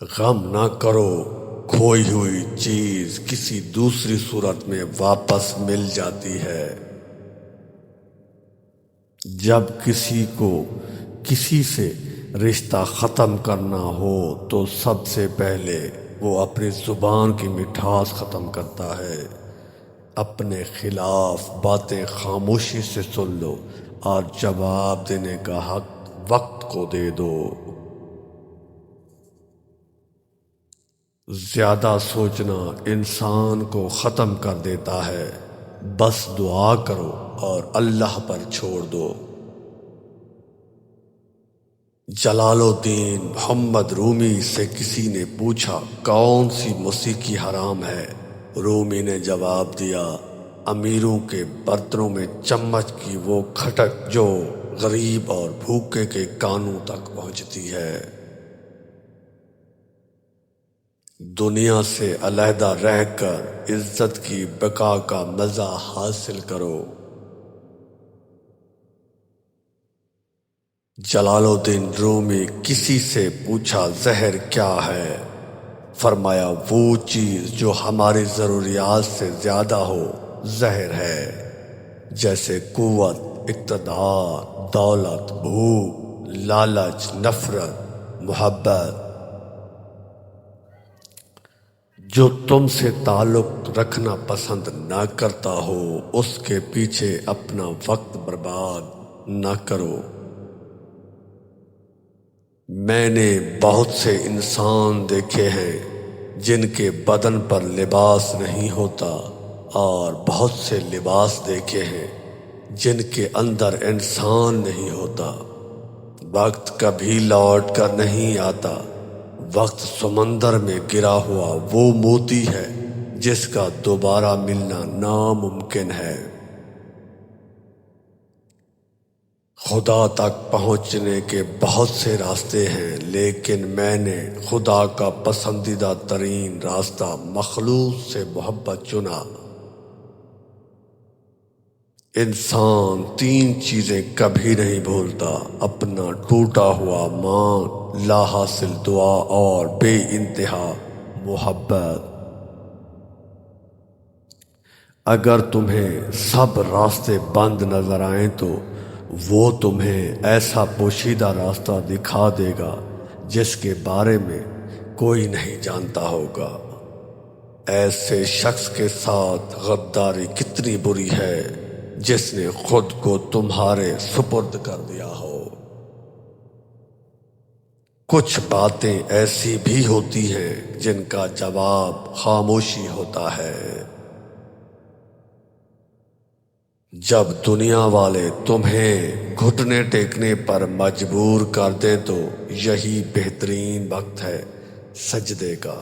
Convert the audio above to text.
غم نہ کرو، کھوئی ہوئی چیز کسی دوسری صورت میں واپس مل جاتی ہے۔ جب کسی کو کسی سے رشتہ ختم کرنا ہو تو سب سے پہلے وہ اپنی زبان کی مٹھاس ختم کرتا ہے۔ اپنے خلاف باتیں خاموشی سے سن لو اور جواب دینے کا حق وقت کو دے دو۔ زیادہ سوچنا انسان کو ختم کر دیتا ہے۔ بس دعا کرو اور اللہ پر چھوڑ دو۔ جلال الدین محمد رومی سے کسی نے پوچھا کون سی موسیقی حرام ہے؟ رومی نے جواب دیا، امیروں کے برتنوں میں چمچ کی وہ کھٹک جو غریب اور بھوکے کے کانوں تک پہنچتی ہے۔ دنیا سے علیحدہ رہ کر عزت کی بقا کا مزہ حاصل کرو۔ جلال الدین رومی کسی سے پوچھا زہر کیا ہے؟ فرمایا وہ چیز جو ہماری ضروریات سے زیادہ ہو زہر ہے، جیسے قوت، اقتدار، دولت، بھوک، لالچ، نفرت، محبت۔ جو تم سے تعلق رکھنا پسند نہ کرتا ہو اس کے پیچھے اپنا وقت برباد نہ کرو۔ میں نے بہت سے انسان دیکھے ہیں جن کے بدن پر لباس نہیں ہوتا، اور بہت سے لباس دیکھے ہیں جن کے اندر انسان نہیں ہوتا۔ وقت کبھی لوٹ کر نہیں آتا۔ وقت سمندر میں گرا ہوا وہ موتی ہے جس کا دوبارہ ملنا ناممکن ہے۔ خدا تک پہنچنے کے بہت سے راستے ہیں، لیکن میں نے خدا کا پسندیدہ ترین راستہ مخلوق سے محبت چنا۔ انسان تین چیزیں کبھی نہیں بھولتا: اپنا ٹوٹا ہوا مان، لا حاصل دعا اور بے انتہا محبت۔ اگر تمہیں سب راستے بند نظر آئیں تو وہ تمہیں ایسا پوشیدہ راستہ دکھا دے گا جس کے بارے میں کوئی نہیں جانتا ہوگا۔ ایسے شخص کے ساتھ غداری کتنی بری ہے جس نے خود کو تمہارے سپرد کر دیا ہو۔ کچھ باتیں ایسی بھی ہوتی ہیں جن کا جواب خاموشی ہوتا ہے۔ جب دنیا والے تمہیں گھٹنے ٹیکنے پر مجبور کر دیں تو یہی بہترین وقت ہے سجدے کا۔